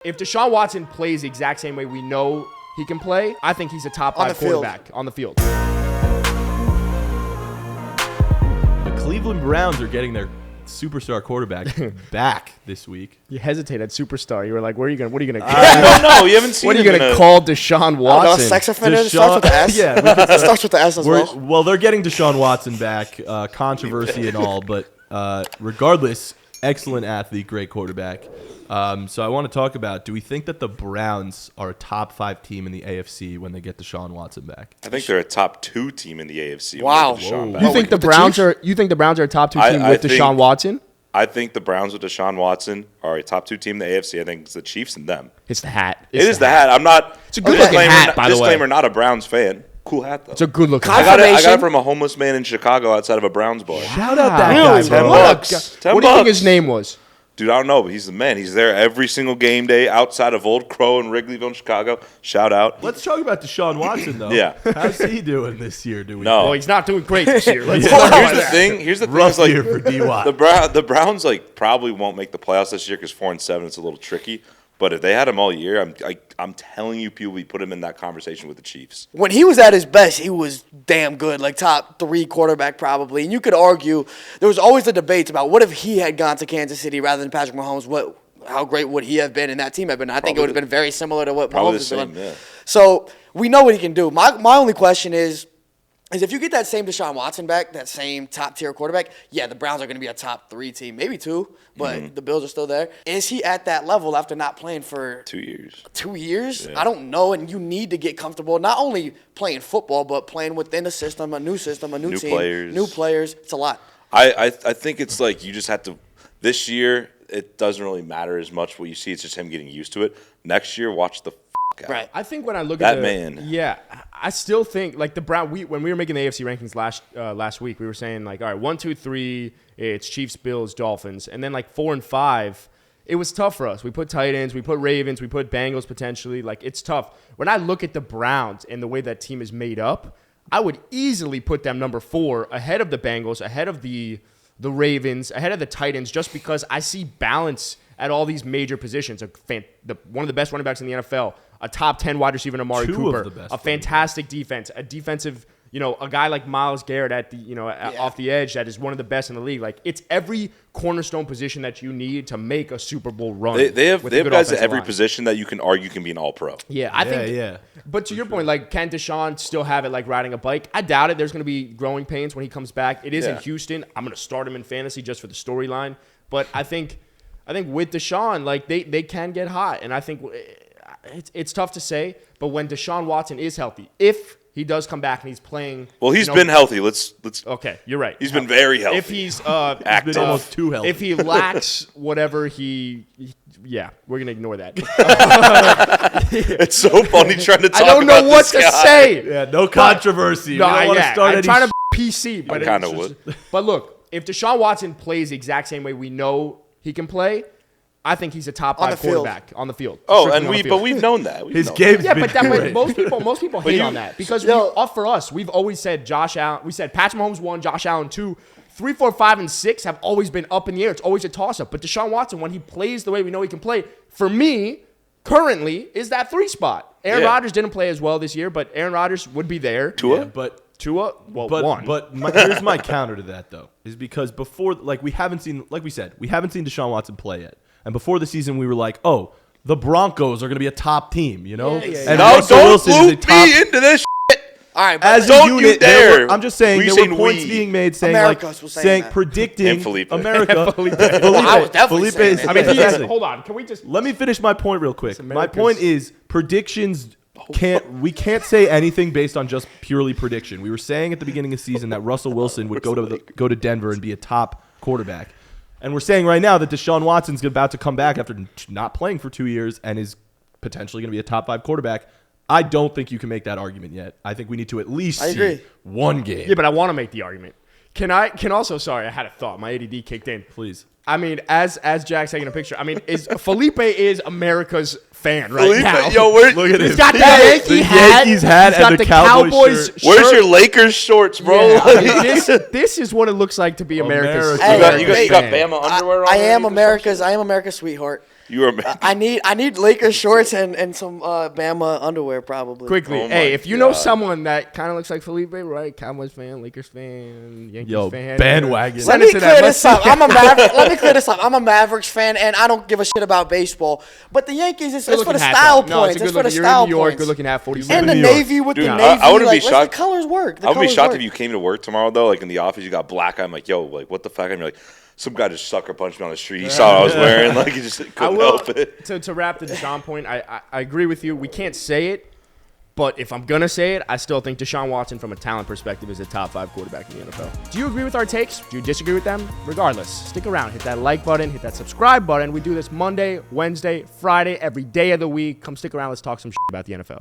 If DeShaun Watson plays the exact same way we know he can play, I think he's a top 5 quarterback on the field. The Cleveland Browns are getting their superstar quarterback back this week. You hesitate at superstar. You were like, what are you going to call? I don't know. You haven't seen What are you going to call DeShaun Watson? Sex offender starts with the S. Yeah, it starts with the S as well. Well, they're getting DeShaun Watson back. Controversy and all, but regardless, excellent athlete, great quarterback. So I want to talk about, do we think that the Browns are a top 5 team in the AFC when they get DeShaun Watson back? I think they're a top 2 team in the AFC. Wow. You think the Browns are a top 2 team with Deshaun Watson? I think the Browns with Deshaun Watson are a top 2 team in the AFC. I think it's the Chiefs and them. It's the hat. It is the hat. I'm not. It's a good-looking hat, by the way. Disclaimer, not a Browns fan. Cool hat, though. It's a good-looking I hat. got it from a homeless man in Chicago outside of a Browns bar. Shout out that guy, bro. $10. What do you think his name was? Dude, I don't know, but he's the man. He's there every single game day outside of Old Crow in Wrigleyville, Chicago. Shout out. Let's talk about DeShaun Watson, though. Yeah. How's he doing this year, do we? No. Well, he's not doing great this year. Here's the thing. Rough Is like, year for D-Watt. the Browns like probably won't make the playoffs this year because 4-7 it's a little tricky. But if they had him all year, I'm telling you, people, we put him in that conversation with the Chiefs. When he was at his best, he was damn good, like top 3 quarterback probably. And you could argue, there was always the debates about what if he had gone to Kansas City rather than Patrick Mahomes, how great would he have been and that team have been? I think it would have been very similar to what Mahomes has been. Yeah. So we know what he can do. My only question is if you get that same DeShaun Watson back, that same top-tier quarterback, yeah, the Browns are going to be a top 3 team, maybe 2, but the Bills are still there. Is he at that level after not playing for 2 years? 2 years? Yeah. I don't know, and you need to get comfortable, not only playing football, but playing within a system, a new team, new players. It's a lot. I think it's like you just have to – this year, it doesn't really matter as much what you see. It's just him getting used to it. Next year, watch the out. Right. I think when I look that at man, yeah, I still think like the Brown. When we were making the AFC rankings last week, we were saying like, all right, 1, 2, 3, it's Chiefs, Bills, Dolphins, and then like 4 and 5. It was tough for us. We put Titans, we put Ravens, we put Bengals potentially. Like it's tough. When I look at the Browns and the way that team is made up, I would easily put them number 4 ahead of the Bengals, ahead of the Ravens, ahead of the Titans, just because I see balance at all these major positions. One of the best running backs in the NFL, a top 10 wide receiver in Amari Cooper, a fantastic defense, a defensive, a guy like Myles Garrett at the, off the edge that is one of the best in the league. Like it's every cornerstone position that you need to make a Super Bowl run. They have guys at every position that you can argue can be an All-Pro. Yeah, I think. Yeah. But to your point, like, can DeShaun still have it like riding a bike? I doubt it. There's going to be growing pains when he comes back. It is in Houston. I'm going to start him in fantasy just for the storyline. But I think with DeShaun, like they can get hot, and I think it's tough to say. But when DeShaun Watson is healthy, if he does come back and he's playing, well, he's been healthy. Let's. Okay, you're right. He's been very healthy. If he's active, been almost too healthy. If he lacks whatever we're gonna ignore that. It's so funny trying to talk. I don't know what to guy. say. Yeah, no controversy. No, we don't want to start I'm trying to PC, but I kind of would. But look, if DeShaun Watson plays the exact same way we know he can play, I think he's a top 5 quarterback on the field. Oh, and we've known that. His game's been but most people hate on that because for us, we've always said Josh Allen. We said Patrick Mahomes 1, Josh Allen 2. 3, 4, 5, and 6 have always been up in the air. It's always a toss-up. But DeShaun Watson, when he plays the way we know he can play, for me, currently, is that 3 spot. Aaron Rodgers didn't play as well this year, but Aaron Rodgers would be there. Tua? Yeah, but Tua, one. But here's my counter to that, though, is because before, we haven't seen DeShaun Watson play yet. And before the season, we were like, oh, the Broncos are going to be a top team, And No, don't loop me into this. All right, as don't a unit, you dare. I'm just saying there were points being made saying predicting America. I was definitely saying that. I mean, hold on. Can we just let me finish my point real quick? My point is predictions we can't say anything based on just purely prediction. We were saying at the beginning of the season that Russell Wilson would go to Denver and be a top quarterback. And we're saying right now that Deshaun Watson's about to come back after not playing for 2 years and is potentially going to be a top 5 quarterback. I don't think you can make that argument yet. I think we need to at least see one game. Yeah, but I want to make the argument. Sorry, I had a thought. My ADD kicked in. Please. I mean, as Jack's taking a picture, I mean, Felipe is America's fan right now. Look at him. He's got the Yankee hat. He's got the Cowboys shirt. Where's your Lakers shorts, bro? Yeah, I mean, this is what it looks like to be America's You got Bama underwear on. I am America's sweetheart. You are man. I need Lakers shorts and some Bama underwear probably. Quickly, Oh hey, my if you know God. someone that kind of looks like Felipe, right? Cowboys fan, Lakers fan, Yankees fan. bandwagon. Send Let it me to clear them. this up. Let me clear this up. I'm a Mavericks fan, and I don't give a shit about baseball. But the Yankees, it's for Good-looking the hat, style though. No, points. it's It's for the you're style in New York, points. good looking hat, 47. And the New York. navy with Dude, the I navy. wouldn't be like, shocked. The colors work. I would be shocked work. if you came to work tomorrow though, like in the office, you got black eye. I'm like, yo, like what the fuck? And you're like, some guy just sucker punched me on the street. He saw what I was wearing, like he just couldn't help it. To wrap the DeShaun point, I agree with you. We can't say it, but if I'm going to say it, I still think DeShaun Watson from a talent perspective is a top 5 quarterback in the NFL. Do you agree with our takes? Do you disagree with them? Regardless, stick around. Hit that like button. Hit that subscribe button. We do this Monday, Wednesday, Friday, every day of the week. Come stick around. Let's talk some shit about the NFL.